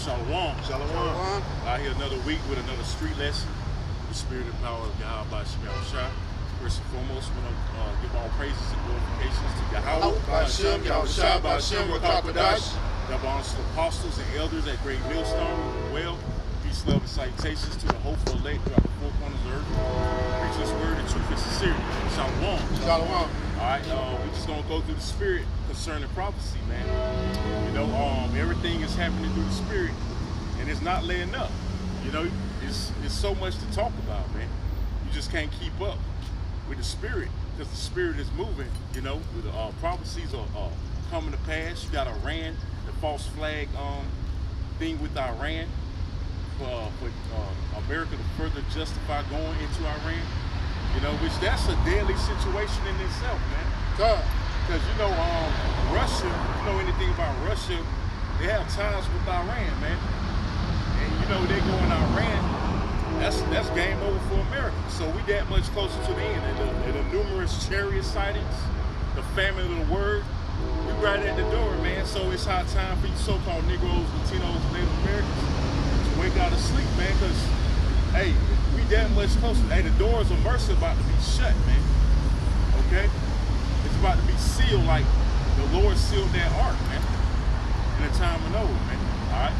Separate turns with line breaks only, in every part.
Shalom.
Shalom.
Out here another week with another street lesson. The spirit and power of Yahweh Shah. First and foremost, we want to give all praises and glorifications to Yahweh,
Ba'ashem, Yahushua, Ba'ashem, Rakakwadash.
Double honors to the apostles and elders at Great Millstone. Well, peace, love, and salutations to the hopeful elect throughout the four corners of the earth. Preach this word in truth and sincerity. Shalom.
Shalom.
Alright, we're just gonna go through the spirit concerning prophecy, man. You know, everything is happening through the spirit, and it's not letting up. You know, it's so much to talk about, man. You just can't keep up with the spirit because the spirit is moving. You know, with prophecies are coming to pass. You got Iran, the false flag thing with Iran for America to further justify going into Iran. You know, which that's a deadly situation in itself, man. Because, you know, Russia, you know anything about Russia, they have ties with Iran, man. And, you know, they go in Iran, that's game over for America. So we that much closer to the end. And the numerous chariot sightings, the famine of the word, we right at the door, man. So it's high time for you so-called Negroes, Latinos, Native Americans to wake out of sleep, man, because, hey, we that much closer. Hey, the doors of mercy about to be shut, man. Okay? It's about to be sealed like the Lord sealed that ark, man. In the time of Noah, man. Alright?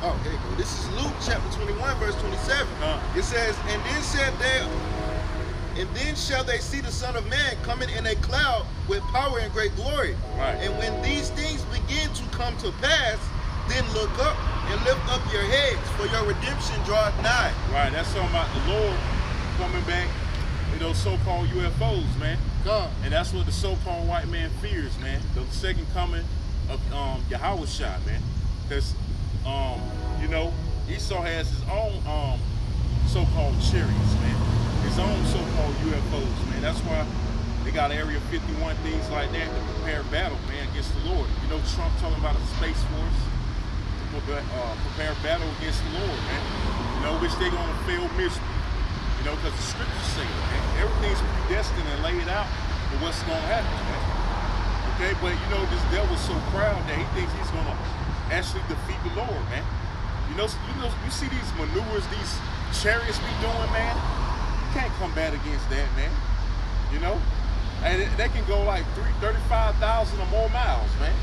Oh, there you go. This is Luke chapter 21, verse 27. It says, and then shall they see the Son of Man coming in a cloud with power and great glory.
Right.
And when these things begin to come to pass, then look up and lift up your heads, for your redemption draweth nigh.
Right, that's talking about the Lord coming back in those so-called UFOs, man.
God.
And that's what the so-called white man fears, man. The second coming of Yahweh Shah, man. Because, you know, Esau has his own so-called chariots, man. His own so-called UFOs, man. That's why they got Area 51, things like that to prepare battle, man, against the Lord. You know, Trump talking about a space force to prepare battle against the Lord, man. You know, which they're going to fail miserably. You know, because the scriptures say, man, everything's predestined and laid out for what's going to happen, man. Okay, but you know, this devil's so proud that he thinks he's going to actually defeat the Lord, man. You see these maneuvers, these chariots be doing, man. You can't combat against that, man. You know, and they can go like 35,000 or more miles, man.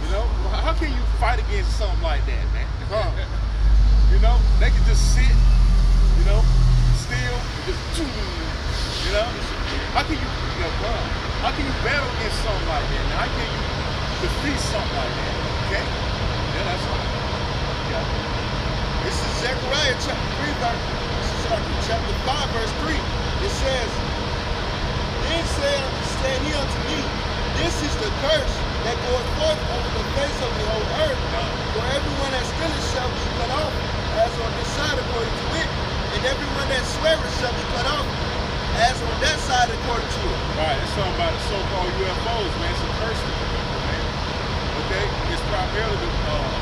You know, how can you fight against something like that, man? You know, they can just sit, you know, still, and just, you know, how can you battle against something like that? How can you defeat something like that? Okay? Yeah, that's right. Yeah.
This is Zechariah chapter 3, chapter 5, verse 3. It says, then said he unto me, this is the curse that goeth forth over the face of the whole earth. For everyone that stealeth shall be cut off, as on this side according to it, and everyone that sweareth shall be cut off, as on that side according to it.
Right, it's talking about the so-called UFOs, man. It's a curse to the people, man. Okay? It's primarily the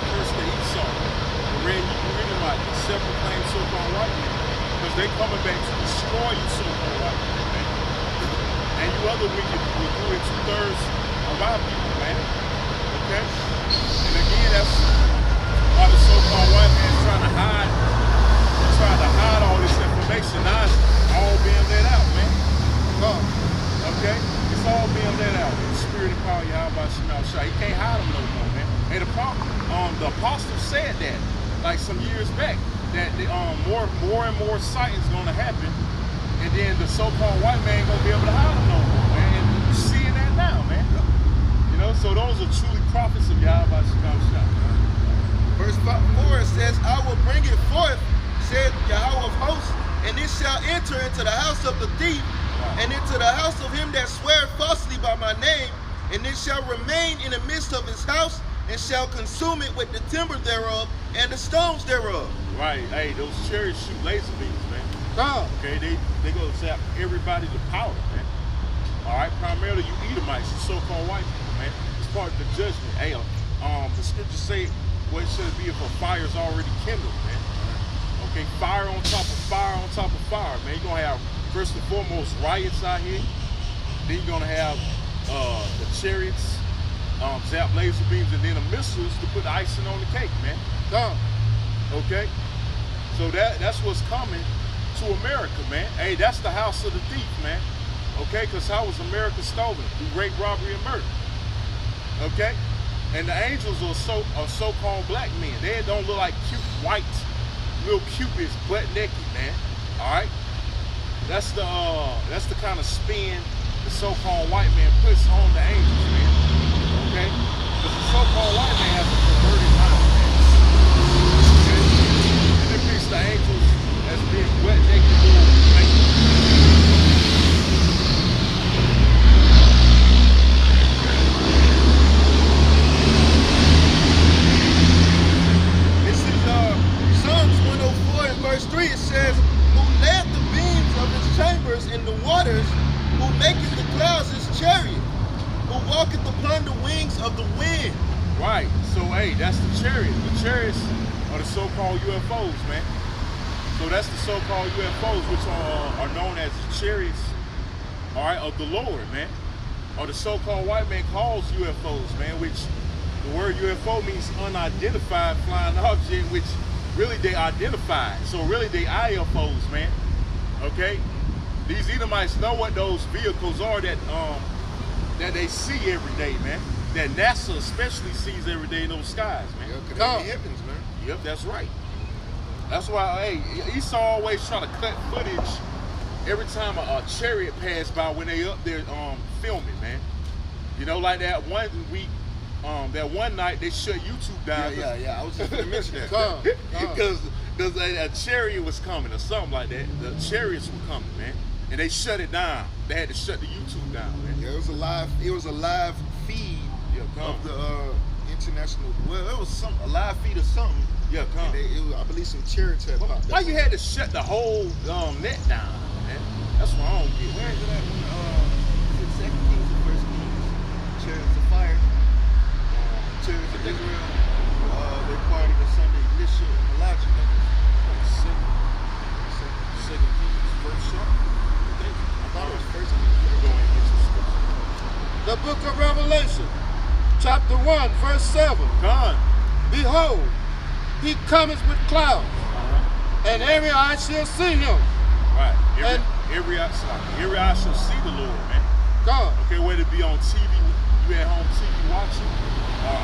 curse to Esau, the red Edomite, the self-proclaimed so-called white man. Because they coming back to destroy you so-called white man, man. And you other wicked will do it 2/3 of our people, man. Okay? And again, that's why the so-called white man is trying to hide all this information. Now it's all being let out, man. Okay? It's all being let out. The spirit and power of Yahweh Shah. He can't hide them no more, man. And the apostles said that, like some years back, that more and more sightings gonna happen, and then the so-called white man ain't gonna be able to hide them no more, man. And you're seeing that now, man. You know, so those are truly prophets of Yahweh Shah.
Verse 4 says, I will bring it forth, said Yahweh of hosts, and it shall enter into the house of the thief, and into the house of him that sweareth falsely by my name, and it shall remain in the midst of his house, and shall consume it with the timber thereof, and the stones thereof.
Right, hey, those chariots shoot laser beams, man. Okay, they go zap everybody to powder, man. Alright, primarily you Edomites, you so-called white people, man. It's part of the judgment. Hey, the scriptures say what should it be if a fire is already kindled, man. Okay, fire on top of fire on top of fire, man. You're gonna have, first and foremost, riots out here. Then you're gonna have the chariots zap laser beams, and then the missiles to put the icing on the cake, man.
Come.
Okay? So that's what's coming to America, man. Hey, that's the house of the thief, man. Okay? Because how was America stolen? Through rape, robbery, and murder. Okay? And the angels are so-called black men. They don't look like cute white little cupids butt naked, man. All right? That's the kind of spin the so-called white man puts on the angels, man. Okay? Because the so-called white man has a perverted mind, man. Okay? And it picks the angels as being butt naked little angels.
This is Psalms 104 and verse 3. It says, "Who led the beams of his chambers in the waters, who maketh the clouds his chariot, who walketh upon the wings of the wind."
Right. So, hey, that's the chariot. The chariots are the so-called UFOs, man. So that's the so-called UFOs, which are known as the chariots, all right, of the Lord, man. Or the so-called white man calls UFOs, man, which the word UFO means unidentified flying object, which really they identified. So really they IFOs, man. Okay? These Edomites know what those vehicles are that they see every day, man. That NASA especially sees every day in those skies, man.
Yeah, 'cause they're in the heavens, man.
Yep, that's right. That's why, hey, Esau always try to cut footage every time a chariot passed by when they up there filming, man. You know, like that one week, that one night they shut YouTube down.
Yeah. I was just gonna mention that.
Because a chariot was coming or something like that. The chariots were coming, man, and they shut it down. They had to shut the YouTube down, man.
Yeah, it was a live feed of the international. Well, it was a live feed of something.
Yeah, come.
I believe some chariots had popped up.
Why you had to shut the whole net down, man? That's what I don't get.
Where is it at? Is it Second Kings or First Kings? Chariots of fire. Chariots of Israel. They party the Sunday. Elisha and Elijah.
Second Kings, first shot.
I thought it was First Kings.
The book of Revelation, chapter 1, verse 7.
God.
Behold, he cometh with clouds, and every eye shall see him.
Right. Every eye shall see the Lord, man.
God.
Okay, whether it be on TV, you at home TV watching, or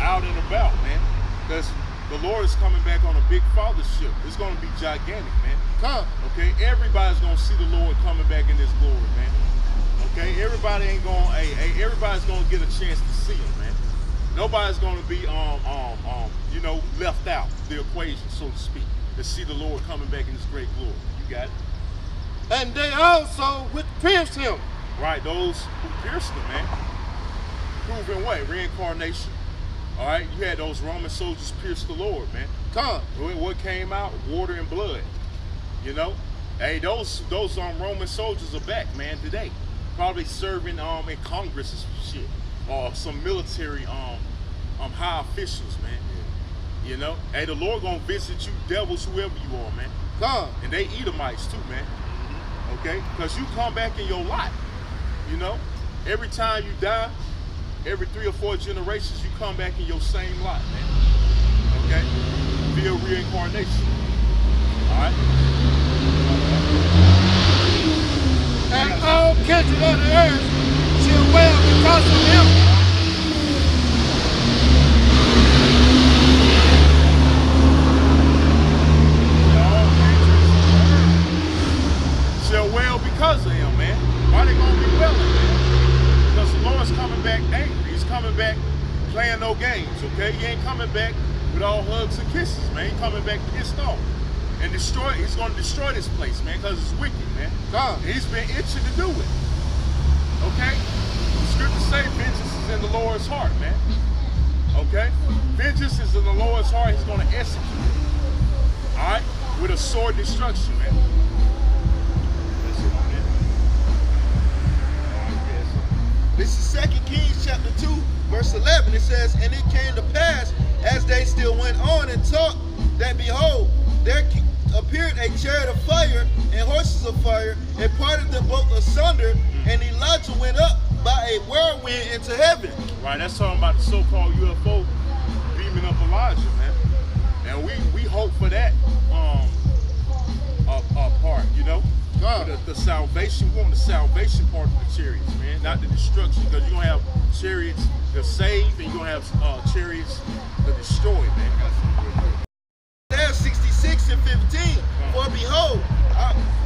out and about, man. Because the Lord is coming back on a big fathership. It's going to be gigantic, man.
God.
Okay, everybody's going to see the Lord coming back in His glory, man. Okay, everybody's going to get a chance to see Him, man. Nobody's going to be, you know, left out the equation, so to speak, to see the Lord coming back in His great glory. You got it?
And they also which pierced him.
Right, those who pierced Him, man. Proving what? Reincarnation. All right, you had those Roman soldiers pierce the Lord, man.
God.
What came out? Water and blood. You know, hey, those Roman soldiers are back, man, today. Probably serving in Congress and some shit, or some military high officials, man. Yeah. You know, hey, the Lord gonna visit you, devils, whoever you are, man.
God.
And they Edomites too, man. Okay, because you come back in your lot. You know, every time you die, every 3 or 4 generations, you come back in your same lot, man. Okay, via reincarnation. All right.
And all kindred of the earth shall wail because of him.
All kindred shall wail because of him, man. Why they gonna be wailing, man? Because the Lord's coming back angry. He's coming back playing no games, okay? He ain't coming back with all hugs and kisses, man. He's coming back pissed off. And he's going to destroy this place, man, because it's wicked, man.
God.
And he's been itching to do it. Okay? The scriptures say vengeance is in the Lord's heart, man. Okay? Vengeance is in the Lord's heart. He's going to execute it. All right? With a sword destruction, man. That's it, man. All right, yes.
This is 2 Kings chapter 2, verse 11. It says, "And it came to pass, as they still went on and talked, that behold, there appeared a chariot of fire and horses of fire, and parted them both asunder. And Elijah went up by a a whirlwind into heaven.
Right, that's talking about the so-called UFO beaming up Elijah, man. And we hope for that part, you know? The salvation, we want the salvation part of the chariots, man, not the destruction, because you're going to have chariots to save and you're going to have chariots to destroy, man.
Isaiah 66 and 15, for behold,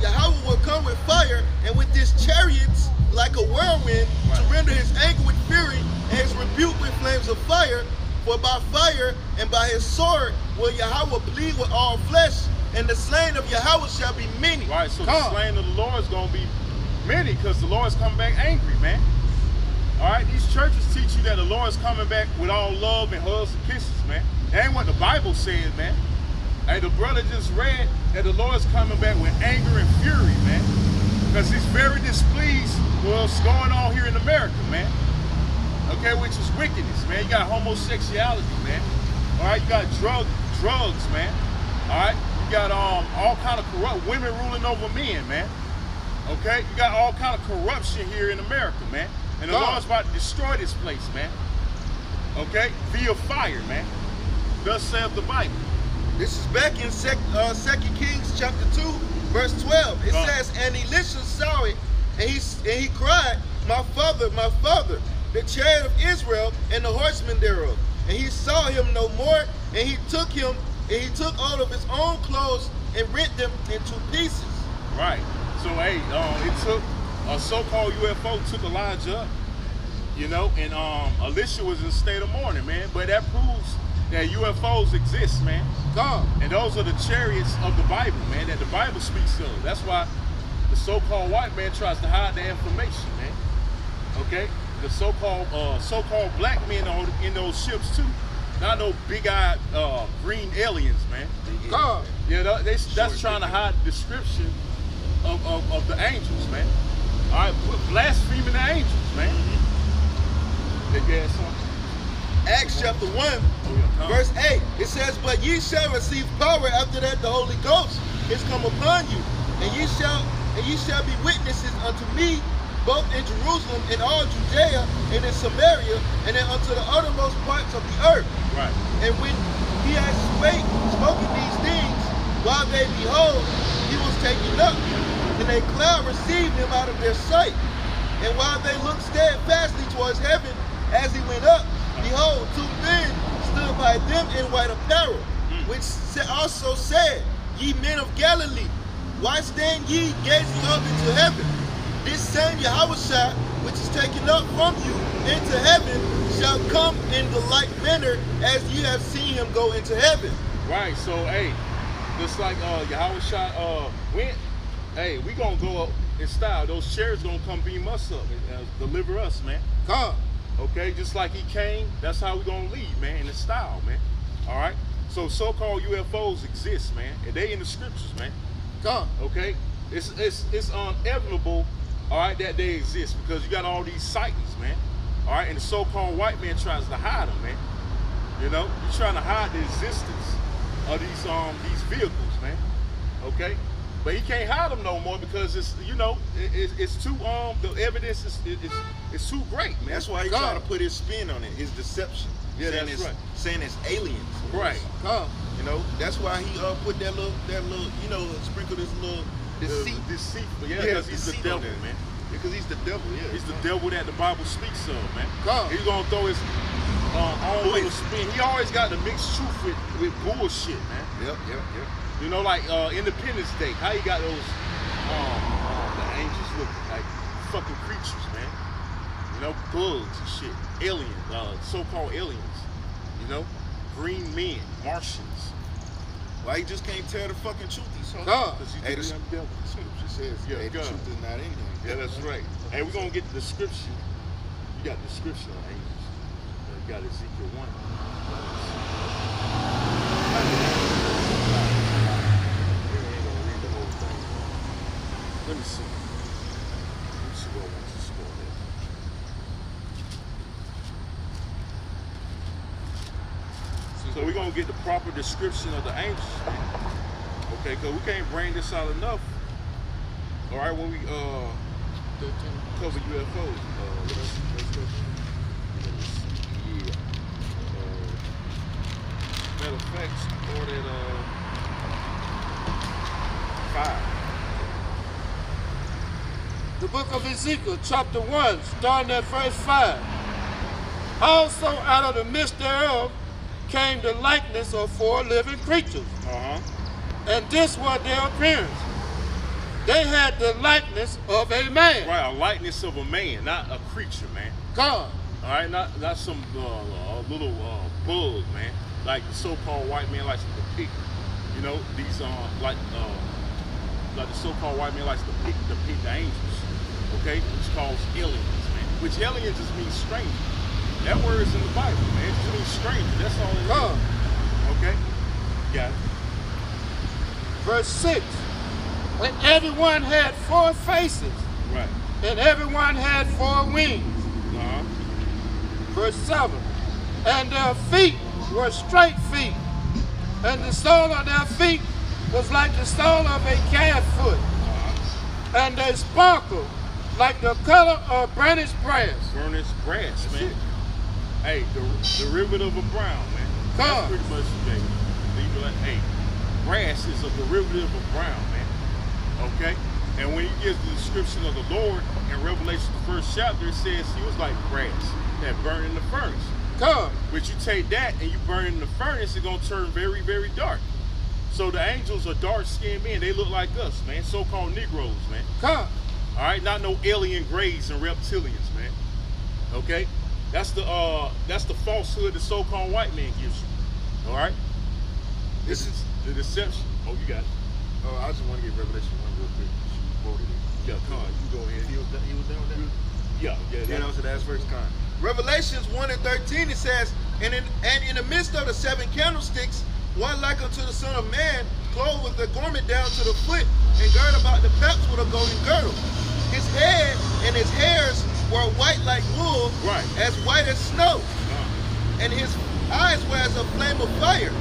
Yahweh will come with fire and with his chariots like a whirlwind to render his anger with fury and his rebuke with flames of fire. For by fire and by his sword will Yahweh plead with all flesh, and the slain of Yahweh shall be many.
Right, so the slain of the Lord is going to be many, because the Lord is coming back angry, man. All right, these churches teach you that the Lord is coming back with all love and hugs and kisses, man. That ain't what the Bible says, man. Hey, the brother just read that the Lord is coming back with anger and fury, man, because he's very displeased with what's going on here in America, man. Okay, which is wickedness, man. You got homosexuality, man. All right, you got drugs, man. All right, you got all kind of corrupt women ruling over men, man. Okay, you got all kind of corruption here in America, man. And the Lord's about to destroy this place, man. Okay, via fire, man. Thus saith the Bible.
This is back in 2 Kings chapter 2, verse 12. It says, and Elisha saw it, and he cried, my father, the chariot of Israel and the horsemen thereof. And he saw him no more, and he took all of his own clothes and rent them into pieces.
Right. So hey, it took a so-called UFO took Elijah up, you know, and Elisha was in a state of mourning, man. But that proves that UFOs exist, man. And those are the chariots of the Bible, man, that the Bible speaks of. That's why the so-called white man tries to hide the information, man. Okay? The so-called black men in those ships too. Not no big-eyed green aliens, man. Yeah, that's trying to hide the description of the angels, man. All right, blaspheming the angels, man. They get something.
Acts chapter 1, verse 8, it says, but ye shall receive power after that the Holy Ghost is come upon you, and ye shall be witnesses unto me, both in Jerusalem and all Judea and in Samaria, and then unto the uttermost parts of the earth.
Right.
And when he had spoken these things, while they behold, he was taken up, and a cloud received him out of their sight. And while they looked steadfastly towards heaven as he went up, behold, two men stood by them in white apparel, which also said, ye men of Galilee, why stand ye gazing up into heaven? This same Yahushua, which is taken up from you into heaven, shall come in the like manner as ye have seen him go into heaven.
Right, so hey, just like Yahushua went, hey, we gonna go up in style. Those chariots gonna come beam us up and deliver us, man. Okay, just like he came, that's how we gonna lead, man, in the style, man. All right. So so-called UFOs exist, man, and they in the scriptures, man. Okay, it's inevitable, all right, that they exist, because you got all these sightings, man. All right, and the so-called white man tries to hide them, man. You know, you're trying to hide the existence of these vehicles, man. Okay. But he can't hide them no more, because it's, you know, it's too the evidence is too great, man.
That's why he trying to put his spin on it, his deception.
Yeah, that's right.
Saying it's aliens.
Right.
You know, that's why he put that little, you know, sprinkle this little
deceitful. Yeah, because he's the devil, man.
Because he's the devil. Yeah.
He's the devil that the Bible speaks of, man. He's gonna throw his own little spin. He always got to mix truth with bullshit, man.
Yep.
You know, like Independence Day, how you got those the angels look like fucking creatures, man. You know, bugs and shit, aliens, so-called aliens. You know, green men, Martians.
Why he just can't tell the fucking truth? He's
because
hey,
the devil.
Scripture says, the truth is not in him.
Yeah, that's right. Hey, we're gonna get the description. You got the description of angels. You got Ezekiel 1. Let me see. Let me see what I want to score there. So we're gonna get the proper description of the angels, man. Okay, because we can't bring this out enough. All right, when we cover UFOs. Let's Yeah. Matter of fact, start at 5.
The book of Ezekiel, chapter 1, starting at verse 5. Also out of the midst thereof came the likeness of 4 living creatures, and this was their appearance. They had the likeness of a man.
Right, a likeness of a man, not a creature, man.
God.
All right, not some little bug, man. Like the so-called white man likes to depict. You know, these like the so-called white man likes to depict the angels. Okay, which calls aliens, man. Which aliens just means stranger. That word is in the Bible, man. It just means stranger. That's all it
God.
is. Okay, got it.
Verse 6. And everyone had 4 faces,
Right.
and everyone had 4 wings. Verse 7. And their feet were straight feet, and the sole of their feet was like the sole of a calf foot, and they sparkled like the color of burnished brass.
Burnished brass, man. Hey, the derivative of brown, man. That's pretty much the thing. Hey, brass is a derivative of brown, man. Okay? And when he gives the description of the Lord in Revelation, the 1st chapter, it says he was like brass that burned in the furnace.
God.
But you take that and you burn it in the furnace, it's going to turn very, very dark. So the angels are dark-skinned men. They look like us, man. So-called Negroes, man.
God.
All right? Not no alien grays and reptilians, man. Okay? That's the falsehood the so-called white man gives you. All right? This is the deception. Oh, you got it.
I just want to get Revelation 1 real quick. She quoted it.
Yeah, Con, you go ahead.
He was done with that?
Yeah.
That was the last verse, Con. Revelations 1:13, it says, and in the midst of the 7 candlesticks, one like unto the Son of Man, clothed with a garment down to the foot, and girt about the paps with a golden girdle. His head and his hairs were white like wool,
right,
as white as snow. And his eyes were as a flame of fire,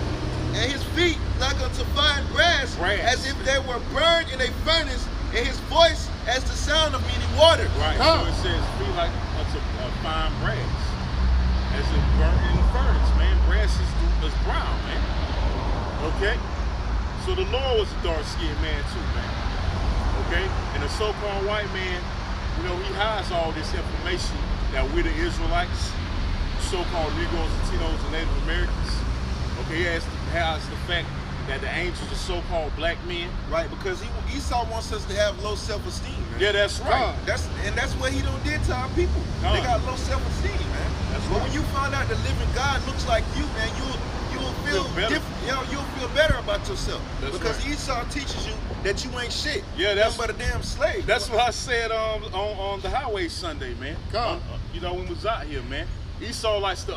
and his feet like unto fine brass, as if they were burned in a furnace, and his voice as the sound of many waters.
Right, so it says feet like unto fine brass, as if burned in the furnace, man. Brass is brown, man. Okay? So the Lord was a dark-skinned man too, man. Okay? And the so-called white man, you know, he hides all this information that we're the Israelites, so-called Negroes, Latinos, and Native Americans. Okay, he has the fact that the angels are so-called black men.
Right, because Esau wants us to have low self-esteem, man.
Yeah, that's right.
That's what he don't did to our people. They got low self-esteem, man.
That's
but
right.
when you find out the living God looks like you, man, you'll feel different. You'll feel better about yourself.
That's
because
right.
Esau teaches you that you ain't shit.
Yeah, that's
but a damn slave.
That's what I said on the highway Sunday, man. You know, when we was out here, man. Esau likes to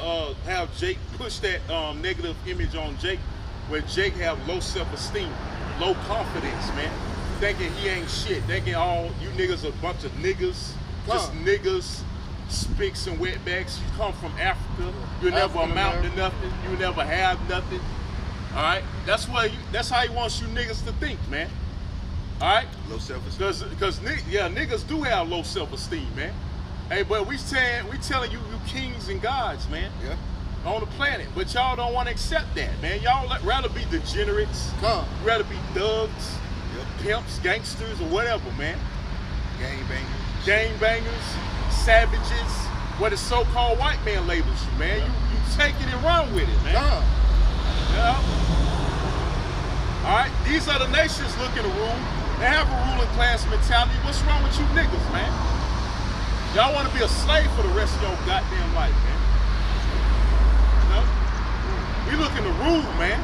have Jake push that negative image on Jake, where Jake have low self-esteem, low confidence, man. Thinking he ain't shit. Thinking all you niggas a bunch of niggas, just niggas, spicks and wetbacks. You come from Africa, you never amount to nothing. You never have nothing. All right, that's how he wants you niggas to think, man. All right,
low self-esteem.
Because niggas do have low self-esteem, man. Hey, but we telling you kings and gods, man.
Yeah.
On the planet, but y'all don't want to accept that, man. Y'all rather be degenerates, rather be thugs, pimps, gangsters, or whatever, man. Gangbangers, savages, what the so-called white man labels you, man. You take it and run with it, man. Yeah. All right, these other nations looking to rule. They have a ruling class mentality. What's wrong with you niggas, man? Y'all want to be a slave for the rest of your goddamn life, man. We looking to rule, man.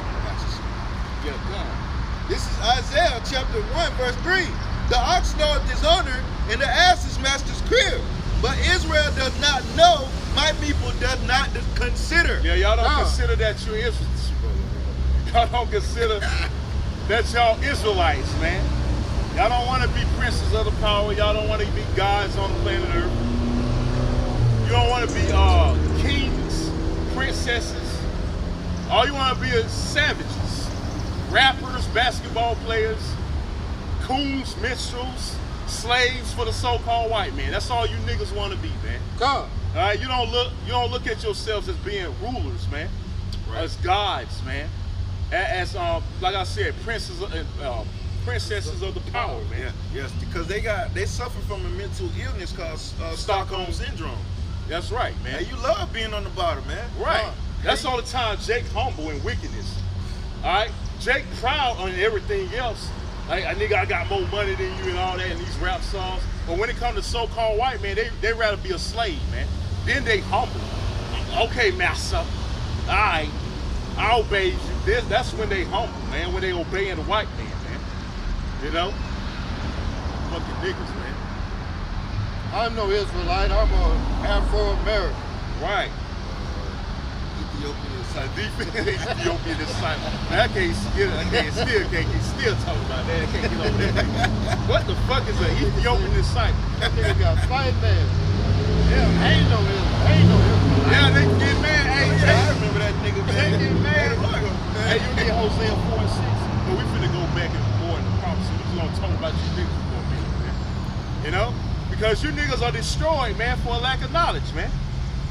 Yeah,
this is Isaiah chapter 1, verse 3. The ox knoweth his owner, and the ass his master's crib. But Israel does not know, my people does not consider.
Yeah, y'all don't consider that you Israelites. Y'all don't consider that y'all Israelites, man. Y'all don't want to be princes of the power. Y'all don't want to be gods on the planet Earth. You don't want to be kings, princesses. All you want to be is savages, rappers, basketball players, coons, minstrels, slaves for the so-called white man. That's all you niggas want to be, man.
Come.
All right, you don't look at yourselves as being rulers, man.
Right.
As gods, man. As like I said, princesses of the power, man.
Yeah, yes, because they suffer from a mental illness called Stockholm syndrome.
That's right, man.
And you love being on the bottom, man.
Right. That's all the time Jake humble in wickedness. All right. Jake proud on everything else. Like, a nigga, I got more money than you and all that in these rap songs. But when it comes to so-called white man, they rather be a slave, man. Then they humble. Okay, master. All right. I obey you. That's when they humble, man. When they obeying the white man, man. You know? Fucking niggas, man.
I'm no Israelite. I'm a Afro-American.
Right.
Ethiopian disciple.
Ethiopian disciple. I can't still talk about that. I can't get over that. What the fuck is an Ethiopian disciple?
That nigga got fight man. Yeah, ain't no Israelite.
Yeah, they get mad. Hey,
I remember that nigga, man.
They get mad.
Man.
Hey, you get Hosea 4 and 6. But we finna go back and more in the prophecy. We just gonna talk about you niggas for a minute, man. You know? Because you niggas are destroyed, man, for a lack of knowledge, man.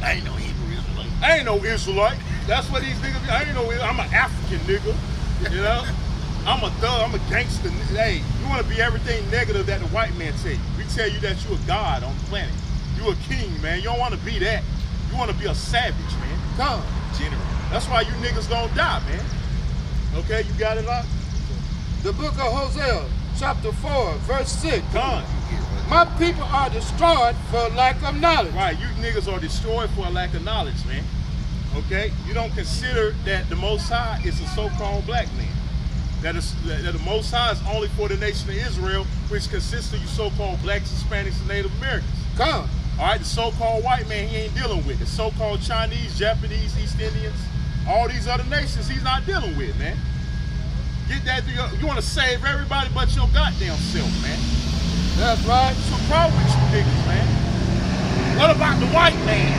I ain't no Hebrew Israelite.
I ain't no Israelite. That's what these niggas be. I ain't no, I'm an African nigga. You know? I'm a thug, I'm a gangster. Hey, you want to be everything negative that the white man tell you. We tell you that you a god on the planet. You a king, man. You don't want to be that. You want to be a savage, man.
Come.
General.
That's why you niggas gonna die, man. Okay, you got it, Lock?
The book of Hosea, chapter 4, verse 6.
Done.
My people are destroyed for lack of knowledge.
Right, you niggas are destroyed for a lack of knowledge, man. Okay? You don't consider that the Most High is a so-called black man. That the Most High is only for the nation of Israel, which consists of you so-called blacks, Hispanics, and Native Americans.
Come.
All right, the so-called white man he ain't dealing with. The so-called Chinese, Japanese, East Indians, all these other nations he's not dealing with, man. Get that thing up. You want to save everybody but your goddamn self, man.
That's right.
What's the problem with you niggas, man? What about the white man?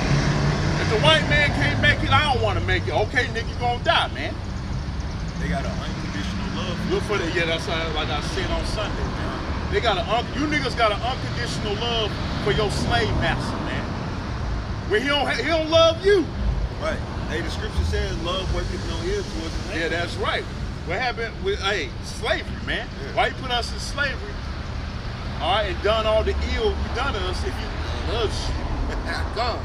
If the white man can't make it, I don't want to make it. Okay, nigga, you gonna die, man.
They got an unconditional love.
Look for the, yeah, that's like I said on Sunday, man. They got you niggas got an unconditional love for your slave master, man. When he don't love you.
Right. Hey, the scripture says love worketh no ill towards his neighbor.
Yeah, that's right. What happened with slavery, man?
Yeah.
Why you put us in slavery? All right, and done all the ill you done to us if you love shit.
Come.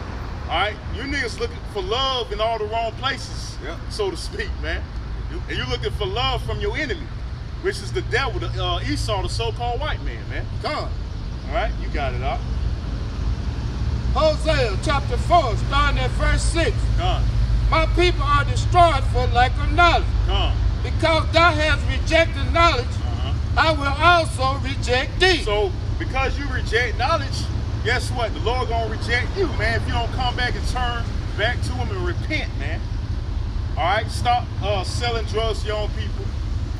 All right, you niggas looking for love in all the wrong places,
Yeah.
so to speak, man. And you looking for love from your enemy, which is the devil, the Esau, the so-called white man, man.
Come.
All right, you got it, up.
Hosea chapter 4, starting at verse 6.
Come,
My people are destroyed for lack of knowledge.
come.
Because thou hast rejected knowledge, I will also reject thee.
So, because you reject knowledge, guess what? The Lord gonna reject you, man. If you don't come back and turn back to Him and repent, man. All right, stop selling drugs to your own people.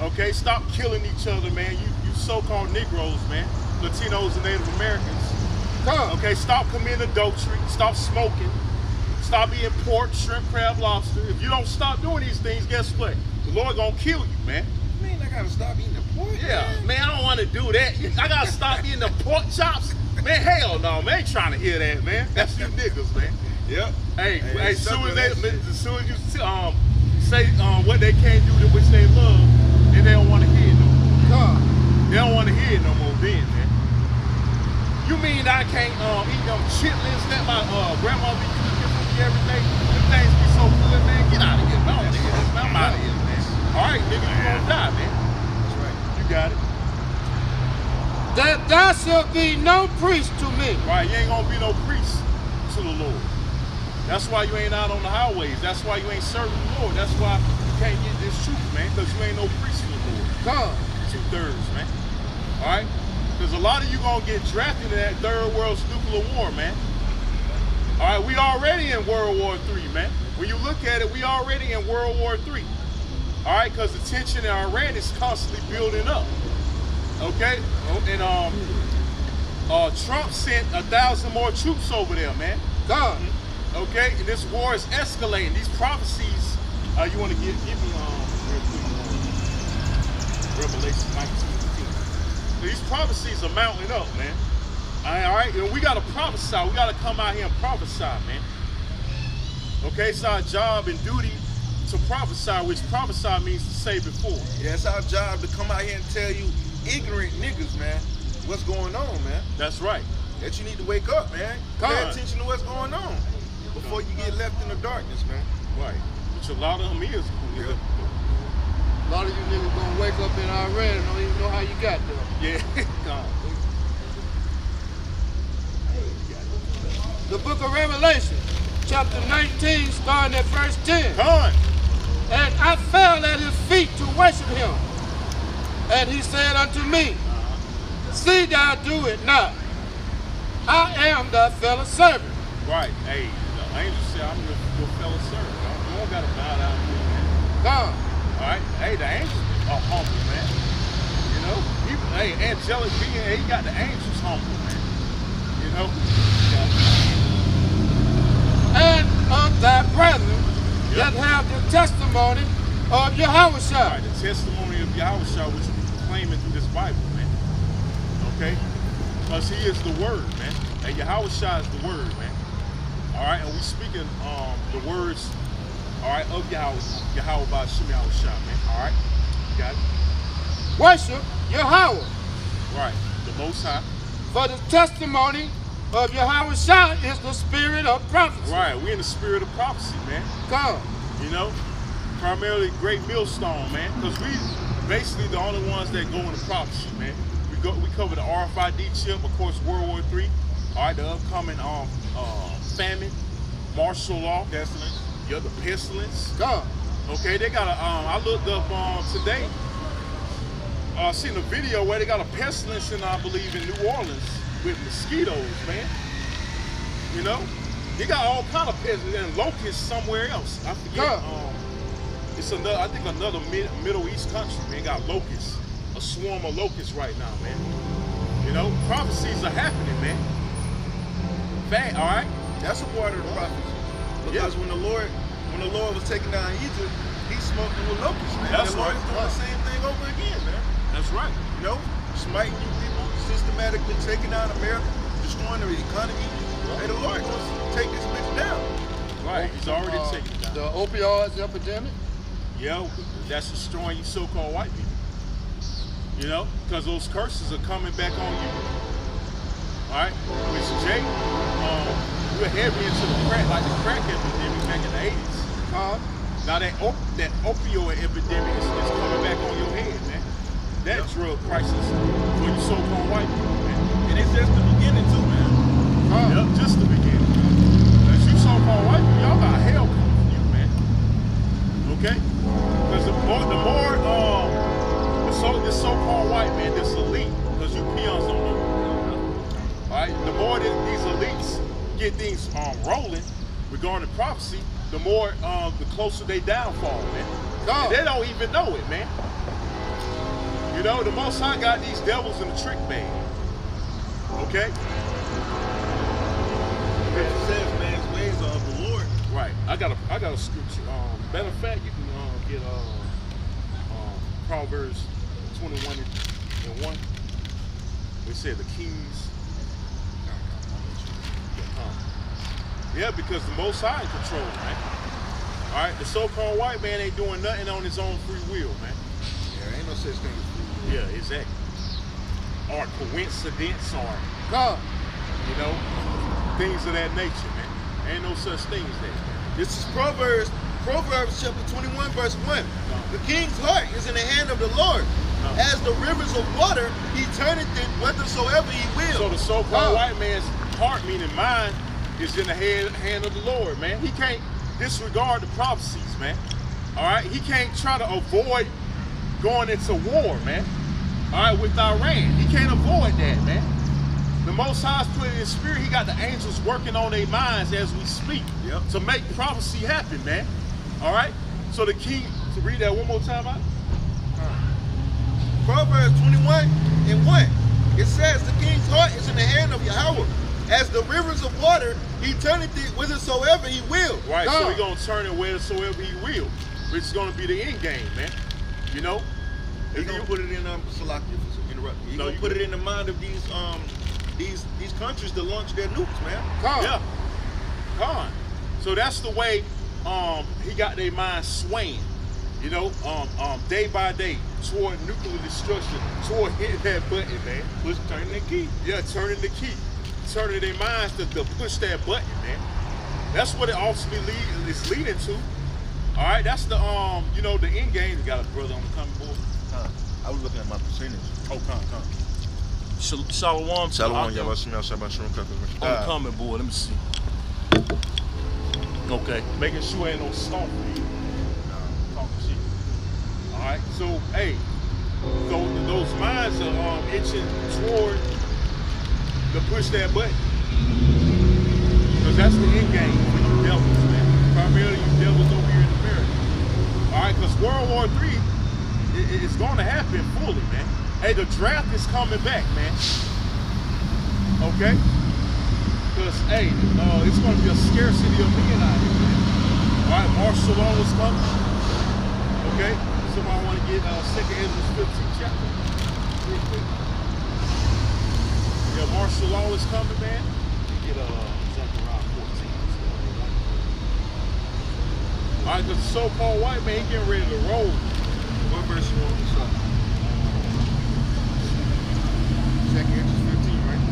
Okay, stop killing each other, man. You so-called Negroes, man, Latinos and Native Americans.
Come.
Okay, stop committing adultery. Stop smoking. Stop eating pork, shrimp, crab, lobster. If you don't stop doing these things, guess what? The Lord gonna kill you, man.
You mean I gotta stop eating the pork?
Yeah, man, I don't want to do that. I gotta stop eating the pork chops. Man, hell no, man. I ain't trying to hear that, man. That's you niggas, man.
Yep.
Hey, soon as you say what they can't do, which they love, then they don't want to hear it no more.
Come.
They don't want to hear it no more then, man. You mean I can't eat them chitlins that my grandma be cooking for me every day? Them things be so good, man. Get out of here. No, nigga. I'm out of here, man. All right, nigga, you gonna die, man.
That's right.
You got it.
That thou shalt be no priest to me.
Right, you ain't gonna be no priest to the Lord. That's why you ain't out on the highways. That's why you ain't serving the Lord. That's why you can't get this truth, man, because you ain't no priest to the Lord.
Come.
2/3, man. All right? Because a lot of you gonna get drafted in that third world's nuclear war, man. All right, we already in World War III, man. When you look at it, we already in World War III. All right, because the tension in Iran is constantly building up. Okay, and Trump sent 1,000 more troops over there, man.
Come.
Okay, and this war is escalating. These prophecies, you want to give me real quick, Revelation 19:15. these prophecies are mounting up, man. All right, and we gotta prophesy. We gotta come out here and prophesy, man. Okay, it's our job and duty to prophesy, which prophesy means to say before.
Yeah, it's our job to come out here and tell you ignorant niggas, man, what's going on, man.
That's right.
That you need to wake up, man. Pay attention to what's going on before you get left in the darkness, man.
Right. Which a lot of them is.
Yeah.
A lot of you niggas gonna wake up in Iran and don't even know how you got there.
Yeah. God.
The book of Revelation, chapter 19, starting at verse 10.
Come.
And I fell at his feet to worship him. And he said unto me, see thou do it not. I am thy fellow servant.
Right. Hey, the angel said, I'm your fellow servant. You don't gotta bow down to me, man.
God.
All right. Hey, the angels are humble, man. You know, hey, angelic being, he got the angels humble, man. You know.
And of thy brethren that have the testimony of Yahushua.
Right, the testimony of Yahushua, which we proclaiming through this Bible, man. Okay? Because he is the word, man. And Yahushua is the word, man. All right, and we speaking the words, all right, of Yahweh by Shem Yahushua, man. All right, you got it.
Worship Yahweh.
Right, the Most High.
For the testimony of Yahushua is the spirit of prophecy.
Right, we in the spirit of prophecy, man.
God.
You know, primarily great millstone, man. Because we basically the only ones that go into prophecy, man. We cover the RFID chip, of course, World War III. All right, the upcoming famine, martial law, pestilence. Yeah, the pestilence.
God.
Okay, they got a. I looked up today. Seen a video where they got a pestilence in, I believe, in New Orleans with mosquitoes, man. You know, they got all kind of pestilence and locusts somewhere else. I forget.
God.
It's another. I think another Middle East country, man, got locusts. A swarm of locusts right now, man. You know, prophecies are happening, man. Fact, all right.
That's a part of the prophecy. Because when the Lord was taking down Egypt, he smote them with locusts, man.
That's
the Lord
right.
is doing the same thing over again, man.
That's right.
You know, smiting you people, systematically taking down America, destroying the economy. Hey, the Lord wants to take this bitch down.
Right. He's already taken it down.
The opioids epidemic.
Yeah, that's destroying you so-called white people. You know, because those curses are coming back on you. All right, which Jay, we're heavy into the crack, like the crack epidemic back in the 80s. Now that opioid epidemic is coming back on your head, man. That drug crisis for you so-called white people, man.
And it's just the beginning too, man.
Yep, just the beginning. As you so-called white people, y'all got hell coming for you, man. Okay? Because the more this so-called white man, this elite, because you peons don't know. All right, the more that these elites get things rolling regarding prophecy, the more the closer they downfall, man. And they don't even know it, man. You know, the Most High got these devils in the trick bag. Okay?
It says man's ways are of the Lord.
Right. I got a scripture. Matter of fact, you can get Proverbs 21:1. They said the kings. Yeah, because the Most High in control, man. All right, the so-called white man ain't doing nothing on his own free will, man.
Yeah, ain't no such thing as free will.
Yeah, exactly. Or coincidence, or you know, things of that nature, man. Ain't no such thing as that, man.
This is Proverbs chapter 21, verse 1. The king's heart is in the hand of the Lord. As the rivers of water, he turneth it whithersoever he will.
So the so-called white man's heart, meaning mind, is in the hand of the Lord, man. He can't disregard the prophecies, man. All right? He can't try to avoid going into war, man. All right, with Iran. He can't avoid that, man. The Most High's put in his spirit. He got the angels working on their minds as we speak to make prophecy happen, man. All right? So the king, to read that one more time out.
Proverbs 21:1. It says, the king's heart is in the hand of Yahweh. As the rivers of water, he turneth it whithersoever he will.
Right, so he's going to turn it whithersoever he will. Which is going to be the end game, man. You know?
He's going to put it in, Salakia, interrupt you. He
No,
gonna
you
put
good.
it in the mind of these countries to launch their nukes, man.
Yeah. Gone. So that's the way he got their minds swaying, you know, day by day toward nuclear destruction, toward hitting that button, man.
Turning the key.
Yeah, turning the key, turning their minds to push that button, man. That's what it ultimately is leading to. All right, that's the you know, the end game. You got a brother on the coming board.
I was looking at my percentage.
Oh, come. Shalom.
Shalom, y'all. Shabbat
On the coming board. Let me see. Okay, making sure ain't no stomp for you. Talking shit. All right, so hey, those minds are itching toward to push that button, because that's the end game for you devils, man. Primarily you devils over here in America. All right, because World War III it's going to happen fully, man. Hey, the draft is coming back, man. Okay. Because, hey, it's going to be a scarcity of men out here, man. All right, martial law is coming. Okay, somebody want to get 2nd Ezra 15th chapter real quick. Yeah, martial law is coming, man. You get Zechariah 14. All right, because the so-called white man, he getting ready to roll.
What verse you want to start? 2nd Ezra 15, right?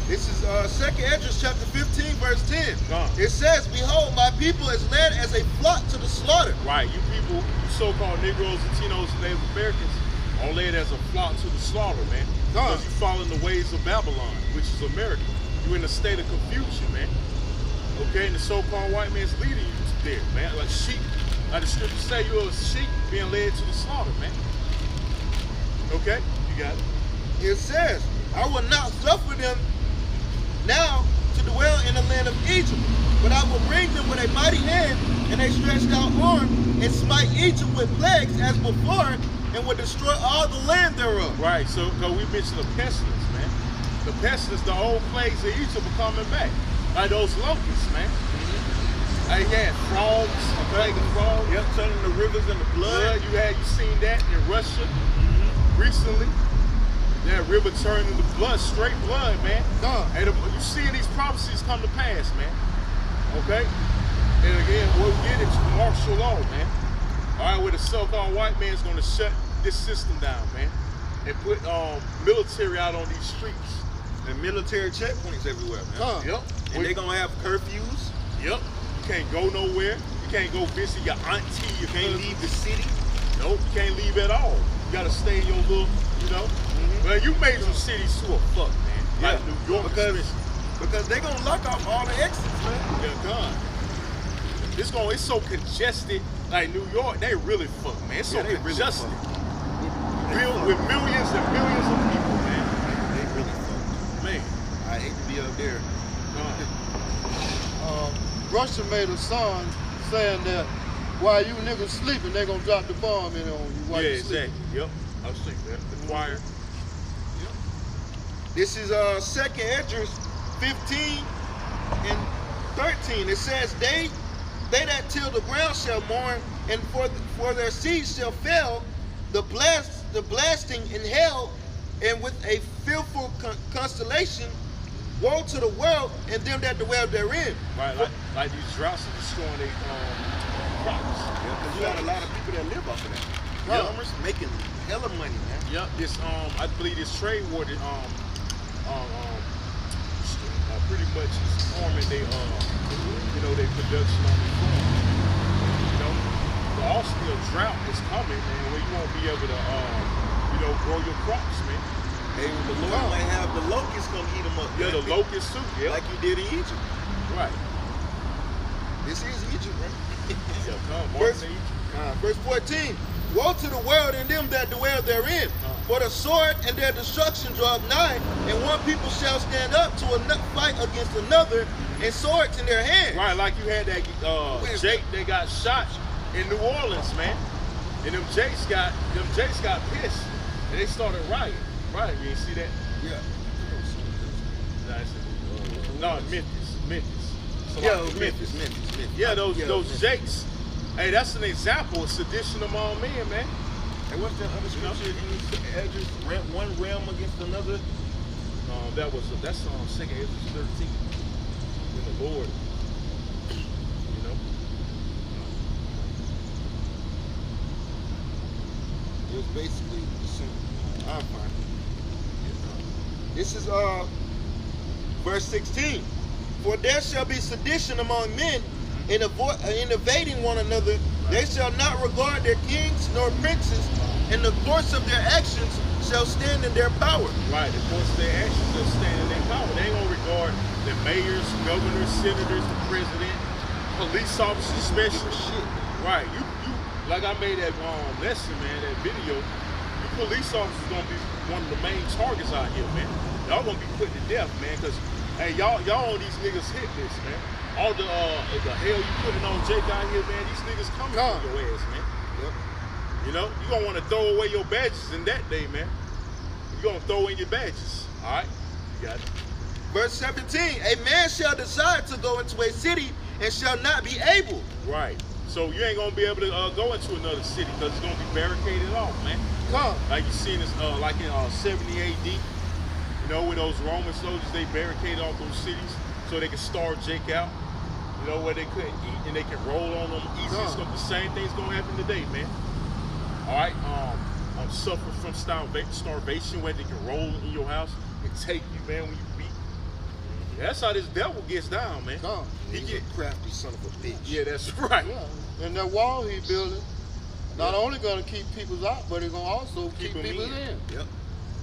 This is 2nd Ezra chapter 15, verse 10. It says, "Behold, my people is led as a flock to the slaughter."
Right, you people, you so-called Negroes, Latinos, and Native Americans, are led as a flock to the slaughter, man. Because you follow in the ways of Babylon, which is America. You're in a state of confusion, man. Okay, and the so-called white man's leading you there, man. Like sheep, like the scriptures say, you're a sheep being led to the slaughter, man. Okay, you got it.
It says, "I will not suffer them now to dwell in the land of Egypt, but I will bring them with a mighty hand and a stretched out arm, and smite Egypt with plagues as before, and will destroy all the land thereof."
Right, so because we mentioned the pestilence, man. The pestilence, the old plagues of Egypt are coming back. Like those locusts, man. Like you had frogs, a plague of frogs.
Yep, turning the rivers into blood.
You seen that in Russia recently. That river turned into blood, straight blood, man. And you see these prophecies come to pass, man. Okay? And again, what we get is martial law, man. All right, where the so-called white man's going to shut this system down, man, and put military out on these streets.
And military checkpoints everywhere, man.
Yep.
And they're going to have curfews.
Yep. You can't go nowhere. You can't go visit your auntie. You
Can't leave the city.
Nope, you can't leave at all. You got to stay in your little, you know. Well, you made some cities to a fuck, man.
Yeah.
Like New York,
Because they're going to lock off all the exits, man.
they're gone. It's so congested. Like New York, they really fuck, man. It's so
Yeah, they really
congested.
fuck.
With millions and millions of people, man.
They really fuck.
Man.
I hate to be up there.
Russia made a song saying that while you niggas sleeping, they gonna drop the bomb in on you while you sleeping.
Exactly. Yep. I was thinking that. The choir.
This is 2nd Ezra 15 and 13. It says, they that till the ground shall mourn, and for their seeds shall fail, the blasting in hell, and with a fearful constellation, woe to the world and them that dwell therein.
Right, like these droughts are destroying their crops.
Yeah, because you got a lot of people that live off of that. Farmers making hella money, man.
Yep. This I believe this trade war that pretty much is harming their their production on the farm. You know, but also the drought is coming, man, where you won't be able to grow your crops, man.
Hey, the Lord might have the locusts come eat them up.
Yeah, the locusts too. Yeah,
like you did in Egypt.
Right.
This is Egypt, right?
Yeah, come,
verse 14. Woe to the world and them that dwell therein, for the sword and their destruction draw nigh, and one people shall stand up to fight against another, and swords in their hand.
Right, like you had that Jake that got shot in New Orleans, man, and them Jakes got pissed, and they started rioting. Right, you ain't see that?
Yeah.
No, Memphis. So
Yeah,
like
Memphis.
Yeah, those
Memphis.
jakes. Hey, that's an example of sedition among men, man.
And what's that other scripture in Esdras? One realm against another.
That's 2 Esdras 13. In the Lord, you know.
It was basically the same. I'll find it. This is verse 16. For there shall be sedition among men in invading one another. They shall not regard their kings nor princes, and the course of their actions shall stand in their power.
Right, the course of their actions shall stand in their power. They ain't gonna regard the mayors, governors, senators, the president, police officers, especially.
Shit.
Right, you like I made that lesson, man, that video. You police officers gonna be one of the main targets out here, man. Y'all gonna be put to death, man, because hey, y'all on these niggas hit list, man. All the hell you putting on Jake out here, man, these niggas coming for your ass, man.
Yep.
You know, you gonna wanna throw away your badges in that day, man. You gonna throw in your badges, all right? You got it.
Verse 17, a man shall desire to go into a city and shall not be able.
Right. So you ain't gonna be able to go into another city because it's gonna be barricaded off, man.
Come.
Like you seen this, like in 70 AD, you know, when those Roman soldiers, they barricaded off those cities so they could starve Jake out, you know, where they couldn't eat and they can roll on them easy. It's gonna, the same thing's gonna happen today, man. All right, suffer from starvation where they can roll in your house and take you, man, when you weak. That's how this devil gets down, man.
He get crafty son of a bitch.
Yeah, that's right.
Yeah. And that wall he building, not only gonna keep people out, but it's gonna also keep
them
people in.
Yep.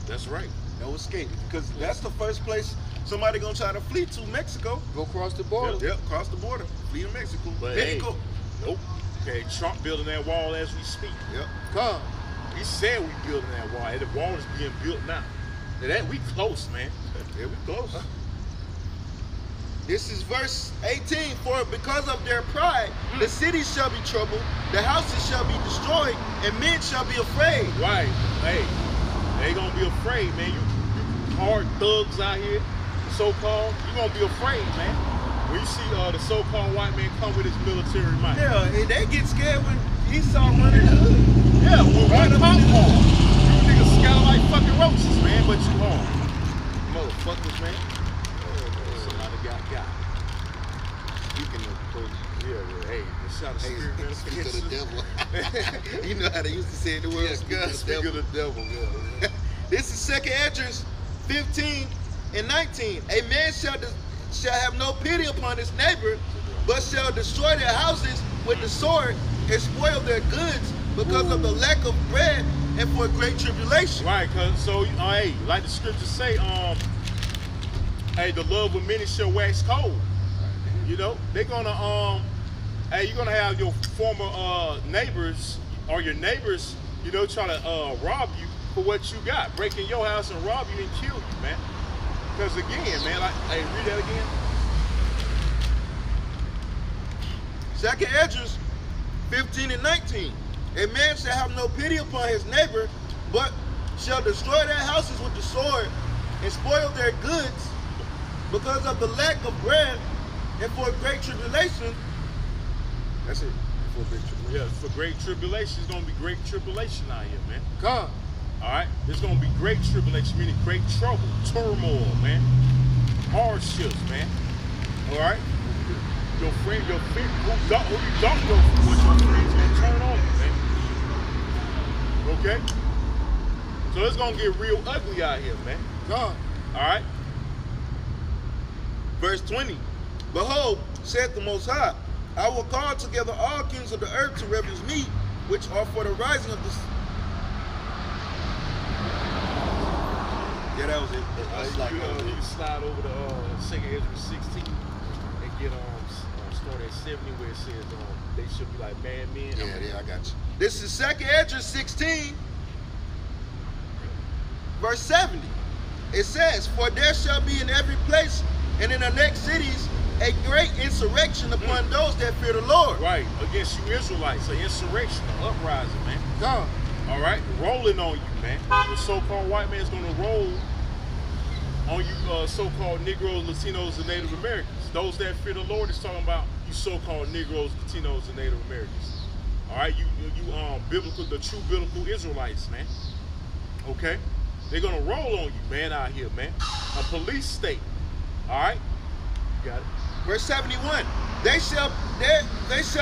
That's right.
No escape. Because that's the first place somebody gonna try to flee to, Mexico.
Go across the border.
Yep, cross the border. Flee to Mexico.
But
Mexico.
hey, nope. Okay, Trump building that wall as we speak.
Yep.
Come.
He said we building that wall. And the wall is being built now. And that we close, man. Yeah, we close.
This is verse 18. For because of their pride, the cities shall be troubled, the houses shall be destroyed, and men shall be afraid.
Right. Hey, they gonna be afraid, man. You hard thugs out here, so-called, you gonna be afraid, man. When you see the so-called white man come with his military might.
Yeah, and they get scared when Esau running the hood.
Yeah, well, right up in hard. You niggas scatter like fucking roaches, man, but you hard. Motherfuckers, man. Somebody got.
Speaking of coach,
Yeah, hey, the shot of spirit, man.
speak of the devil. You know how they used to say in the world,
Speak of the devil, yeah.
This is 2 Esdras 15 and 19. A man shall have no pity upon his neighbor, but shall destroy their houses with the sword and spoil their goods because of the lack of bread and for great tribulation.
Right, cause so hey, like the scriptures say, hey, the love of many shall wax cold. You know, they're gonna hey, you're gonna have your former neighbors or your neighbors, you know, try to rob you for what you got, break in your house and rob you and kill you, man. Because again, man, like, hey, read that again.
2 Esdras 15 and 19. A man shall have no pity upon his neighbor, but shall destroy their houses with the sword and spoil their goods because of the lack of bread and for great tribulation. That's it. For great tribulation.
Yeah, for great tribulation, it's gonna be great tribulation out here, man.
Come.
All right, there's gonna be great tribulation, meaning great trouble, turmoil, man, hardships, man. All right, your friend, who you don't know what your friend's gonna turn on you, man. Okay, so it's gonna get real ugly out here, man.
Come.
All right.
Verse 20. Behold, saith the Most High, I will call together all kings of the earth to reverence me, which are for the rising of the... Yeah, that was it.
You can slide over to 2 Esdras 16 and get start at 70 where it says they should be like madmen.
Yeah, I got you. This is 2 Esdras 16, verse 70. It says, for there shall be in every place and in the next cities a great insurrection upon those that fear the Lord.
Right, against you Israelites, an insurrection, an uprising, man.
Come.
All right, rolling on you, man. The so-called white man's gonna roll on you so-called Negroes, Latinos, and Native Americans. Those that fear the Lord is talking about you so-called Negroes, Latinos, and Native Americans. All right, you biblical, the true biblical Israelites, man. Okay, they're gonna roll on you, man, out here, man. A police state. All right, you got it.
Verse 71. They shall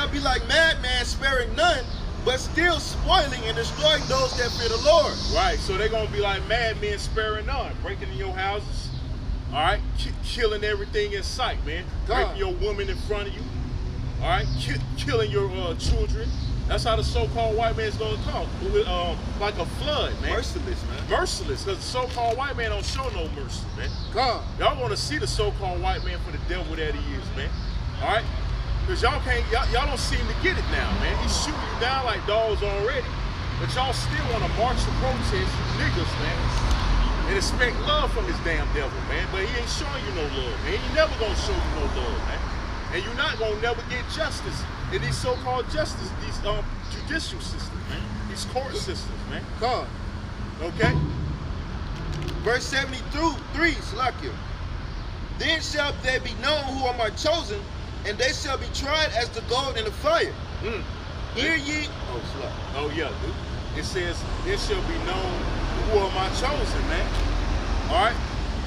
be like madmen, sparing none, but still spoiling and destroying those that fear the Lord.
Right, so they're gonna be like madmen, sparing none, breaking in your houses. All right, killing everything in sight, man. Raping your woman in front of you. All right, killing your children. That's how the so-called white man's gonna talk, like a flood, man.
Merciless, man.
Merciless, because the so-called white man don't show no mercy, man. Y'all want to see the so-called white man for the devil that he is, man. All right, because y'all don't seem to get it now, man. He's shooting you down like dogs already, but y'all still want to march and protest, you niggas, man, and expect love from this damn devil, man. But he ain't showing you no love, man. He never gonna show you no love, man. And you're not gonna never get justice in these so-called justice, these judicial systems, man. These court systems, man. Okay?
Verse 73, Slakia. Then shall they be known who are my chosen, and they shall be tried as the gold in the fire. Hear ye.
Oh yeah, dude. It says, it shall be known who are my chosen, man. All right?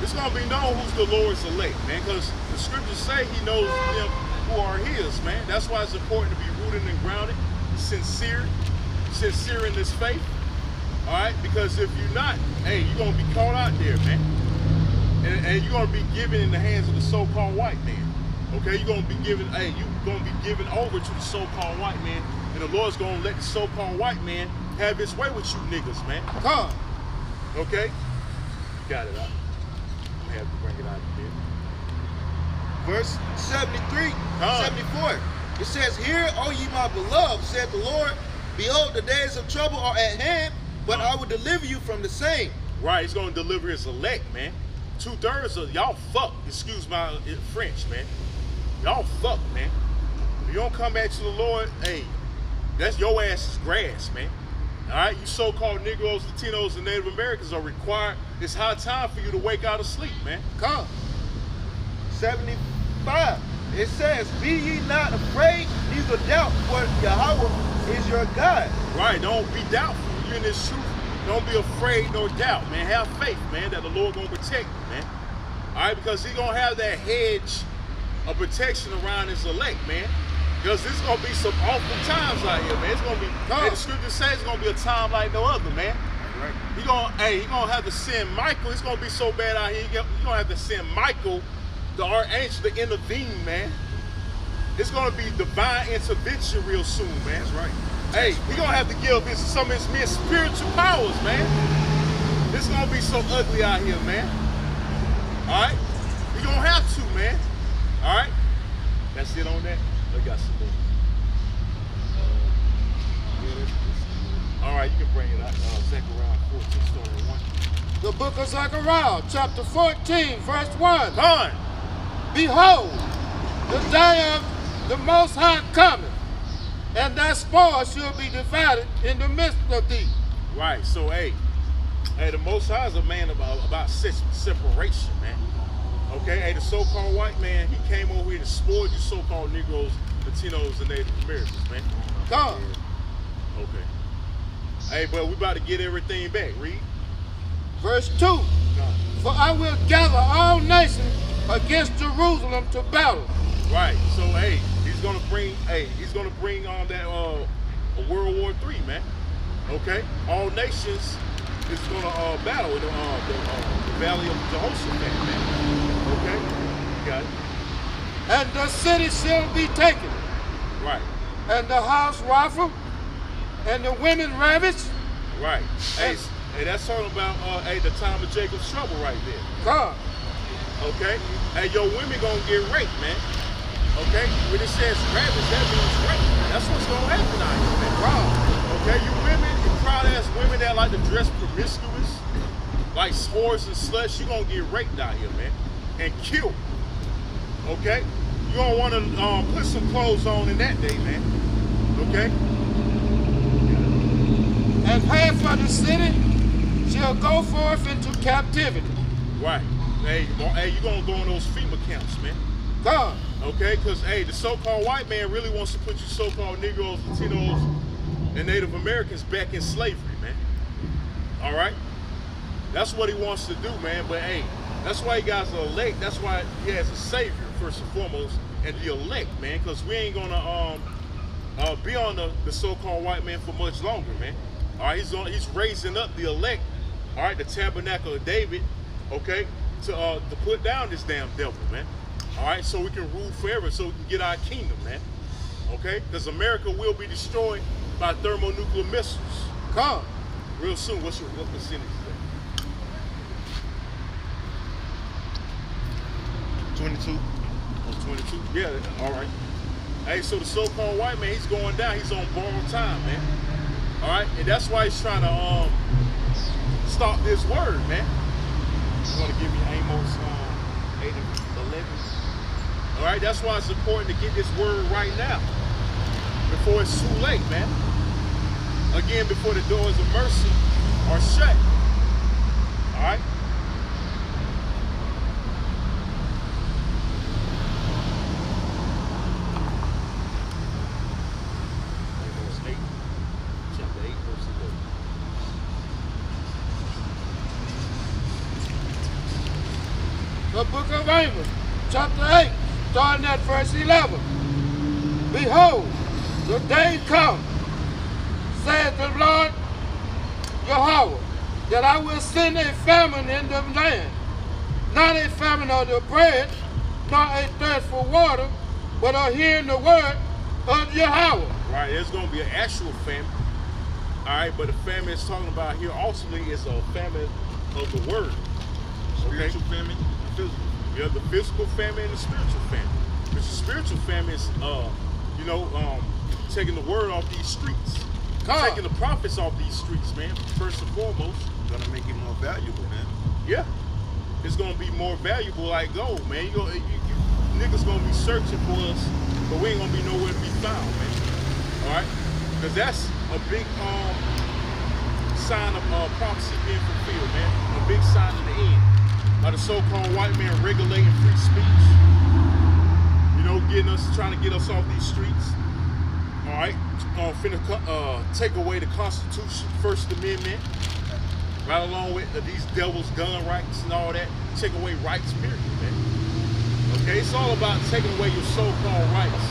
It's going to be known who's the Lord's elect, man, because the scriptures say he knows them who are his, man. That's why it's important to be rooted and grounded, sincere in this faith, all right? Because if you're not, hey, you're going to be caught out there, man. And you're going to be given in the hands of the so-called white man, okay? You're going to be given, over to the so-called white man, and the Lord's going to let the so-called white man have his way with you niggas, man. Okay? Got it, have to bring it out here.
Verse 73, 74. It says, Hear, O ye my beloved, said the Lord, behold, the days of trouble are at hand, but I will deliver you from the same.
Right, he's going to deliver his elect, man. 2/3 of y'all fuck, excuse my French, man. Y'all fuck, man. If you don't come back to the Lord, hey, that's your ass is grass, man. All right, you so-called Negroes, Latinos, and Native Americans are required. It's high time for you to wake out of sleep, man.
75. It says, Be ye not afraid, neither doubt, for Yahweh is your God.
Right, don't be doubtful. You're in this truth. Don't be afraid nor doubt, man. Have faith, man, that the Lord gonna protect you, man. All right, because he gonna have that hedge of protection around his elect, man. Because this is going to be some awful times out here, man. It's going to be, the scripture says it's going to be a time like no other, man.
Right.
You're going to have to send Michael. It's going to be so bad out here. You're going to have to send Michael, the archangel, to intervene, man. It's going to be divine intervention real soon, man.
That's right.
Hey, he's going to have to give some of his men spiritual powers, man. It's going to be so ugly out here, man. All right? You're going to have to, man. All right? That's it on that. I got some more. All right, you can bring it out. Zechariah 14, starting 1.
The book of Zechariah, chapter 14, verse 1.
Come.
Behold, the day of the Most High cometh, and that spoil shall be divided in the midst of thee.
Right, so hey, the Most High is a man about separation, man. Okay, hey, the so-called white man, he came over here to spoil you so-called Negroes, Latinos, and Native Americans, man.
Come.
Okay. Hey, but we about to get everything back. Read.
Verse 2. For I will gather all nations against Jerusalem to battle.
Right. So hey, he's gonna bring on that a World War III, man. Okay. All nations is gonna battle in the Valley of Jehoshaphat, man. Okay. Got it.
And the city shall be taken.
Right.
And the house rifled, and the women ravished.
Right. Hey, that's talking about the time of Jacob's trouble right there.
God.
Okay. Hey, your women gonna get raped, man. Okay. When it says ravished, that means rape. That's what's gonna happen out here, man.
God.
Okay. You women, you proud-ass women that like to dress promiscuous, like whores and sluts, you gonna get raped out here, man, and killed. Okay. You don't want to put some clothes on in that day, man. Okay.
And half of the city shall go forth into captivity.
Right. Hey, you gonna go in those FEMA camps, man.
God.
Okay, because hey, the so-called white man really wants to put you so-called Negroes, Latinos, and Native Americans back in slavery, man. All right, that's what he wants to do, man. But hey, that's why he got the elect. That's why he has a savior first and foremost, and the elect, man. Because we ain't gonna be on the so-called white man for much longer, man. All right, he's raising up the elect. All right, the tabernacle of David, okay, to put down this damn devil, man. All right, so we can rule forever, so we can get our kingdom, man. Okay, because America will be destroyed by thermonuclear missiles.
Come.
Real soon. What percentage is that?
22.
Oh, 22? Yeah, all right. Hey, so the so-called white man, he's going down. He's on borrowed time, man. All right, and that's why he's trying to stop this word, man. You want to give me Amos 8 and 11? All right, that's why it's important to get this word right now, before it's too late, man. Again, before the doors of mercy are shut. All right. Amos 8, chapter 8, verse 11.
The book of Amos, chapter 8, starting at verse 11. Behold, the day comes, saith the Lord Yahweh, that I will send a famine in the land, not a famine of the bread, nor a thirst for water, but of hearing the word of Yahweh.
Right, there's going to be an actual famine. All right, but the famine it's talking about here ultimately is a famine of the word.
Spiritual famine, physical.
Yeah, the physical famine and the spiritual famine. Because the spiritual famine is, taking the word off these streets. Taking the prophets off these streets, man, first and foremost.
Gonna make it more valuable, man.
Yeah. It's gonna be more valuable like gold, man. You niggas gonna be searching for us, but we ain't gonna be nowhere to be found, man. Alright? Because that's a big sign of prophecy being fulfilled, man. A big sign of the end. By the so-called white man regulating free speech. You know, trying to get us off these streets. Alright? Finna take away the Constitution, First Amendment, right along with these devils' gun rights and all that. Take away rights, period, man. Okay, it's all about taking away your so-called rights,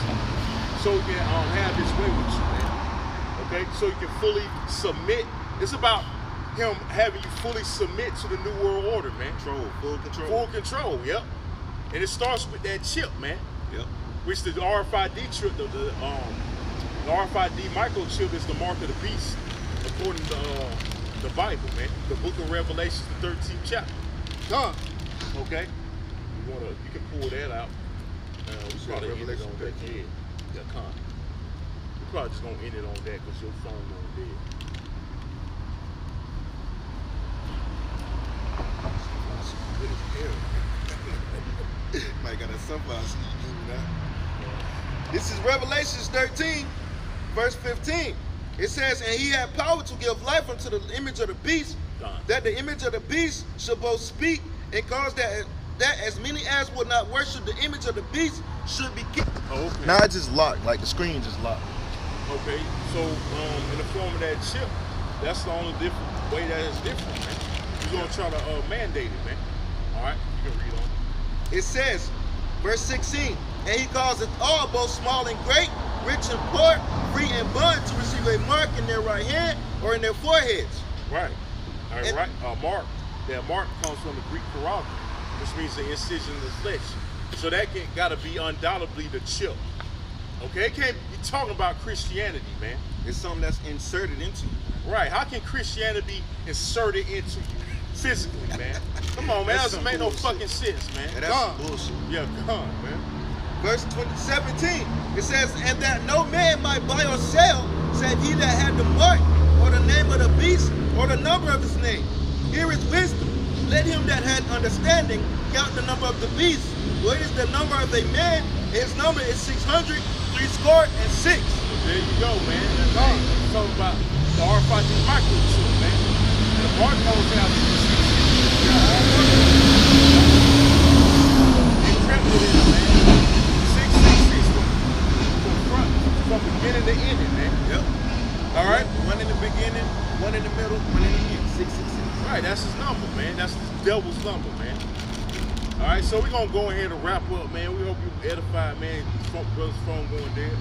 so you can have this way with you, man. Okay, so you can fully submit. It's about him having you fully submit to the New World Order, man.
Full control.
Full control, yep. And it starts with that chip, man.
Yep.
Which the RFID chip, the RFID microchip is the mark of the beast, according to the Bible, man. The book of Revelation, the 13th chapter.
Come.
Okay? You can pull that out. We probably end it on that. Yeah, come. We're probably just gonna end it on that because your phone on dead. Good as hell.
Might got a sunflower seed moving that. This is Revelation 13, verse 15. It says, and he had power to give life unto the image of the beast, that the image of the beast should both speak and cause that as many as would not worship the image of the beast should be killed.
Oh, okay.
Now it's just locked, like the screen just locked.
Okay, so in the form of that chip, that's the only different way that is different, man. You're gonna try to mandate it, man. All right, you can read on.
It says, verse 16, and he causeth all, both small and great, rich and poor, free and bond, to receive a mark in their right hand or in their foreheads.
Right. All right, right. Mark. That mark comes from the Greek karaka, which means the incision in the flesh. So that gotta be undoubtedly the chip. Okay, it can't be talking about Christianity, man.
It's something that's inserted into you.
Right. How can Christianity be inserted into you physically, man? Come on, man. That doesn't make no fucking sense, man.
And that's some bullshit.
Yeah, come on, man.
Verse 17, it says, and that no man might buy or sell, save he that had the mark, or the name of the beast, or the number of his name. Here is wisdom. Let him that had understanding count the number of the beast. What is the number of a man? His number is 600, 3score, and 6.
There you go, man. That's talking about the RFID microchip, man. And the barcodes have put in, man. 666 from beginning to ending, man.
Yep.
All right.
One in the beginning, one in the middle, one in the end. 666.
Right, that's his number, man. That's the devil's number, man. All right, so we're gonna go ahead and wrap up, man. We hope you were edified, man. Brother's phone going dead.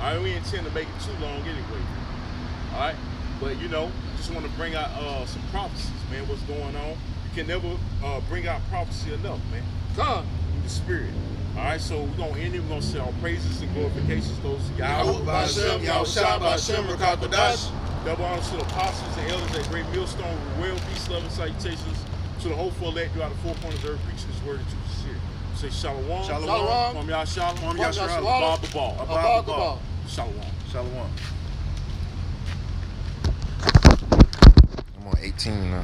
All right, we intend to make it too long anyway. All right, but you know, just want to bring out some prophecies, man. What's going on? You can never bring out prophecy enough, man.
Come.
In the spirit. All right, so we're gonna end it. We're gonna say our praises and glorifications goes to Yahweh,
Ba'ashem, Yahushua, Ba'ashem, Rakakadash.
double honors to the apostles and elders at Great Millstone. Well, peace, love, and salutations to the hopeful elect throughout the four corners of the earth, preaching His word and truth is here. Say shalom.
Shalom.
From Yah Shalom.
From Yah Shalom.
Above the ball.
Above the ball.
Shalom.
Shalom.
I'm on 18 now.